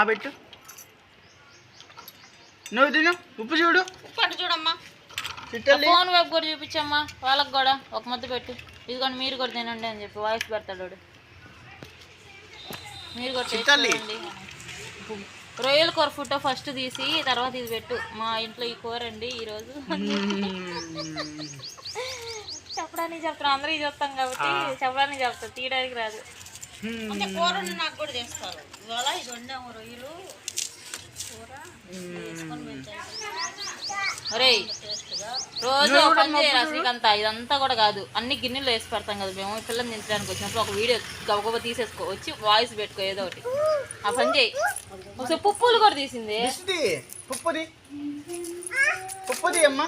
పెట్టు. నువ్వు తిను. ఉప్పు చూడు. ఉప్పు చూడమ్మా. ఫోన్ వైపు కూడా చూపించమ్మా. వాళ్ళకి కూడా ఒక ముద్ద పెట్టు. ఇదిగోండి మీరు కూడా తినండి అని చెప్పి వాయిస్ పెడతాడు. మీరు కూడా తినండి. రొయ్యల కూర ఫోటో ఫస్ట్ తీసి తర్వాత ఇది పెట్టు. మా ఇంట్లో ఈ కూర అండి ఈరోజు చెప్పడానికి చెప్తాను. అందరూ చూస్తాం కాబట్టి చెప్పడానికి చెప్తాను, తీయడానికి రాదు. అంటే కూర నాకు కూడా చేస్తారు. ఇవాళ ఇది వండాము రొయ్యలు కూర. రోజు పని చేయరా శ్రీకాంత? ఇదంతా కూడా కాదు, అన్ని గిన్నెలు వేసి పెడతాం కదా మేము. పిల్లలు దించడానికి వచ్చినప్పుడు ఒక వీడియో గబగబా తీసేసుకో, వచ్చి వాయిస్ పెట్టుకో ఏదో ఒకటి. ఆ పని చేయి. ఒకసారి పుప్పులు కూడా తీసింది. పుప్పుది అమ్మా.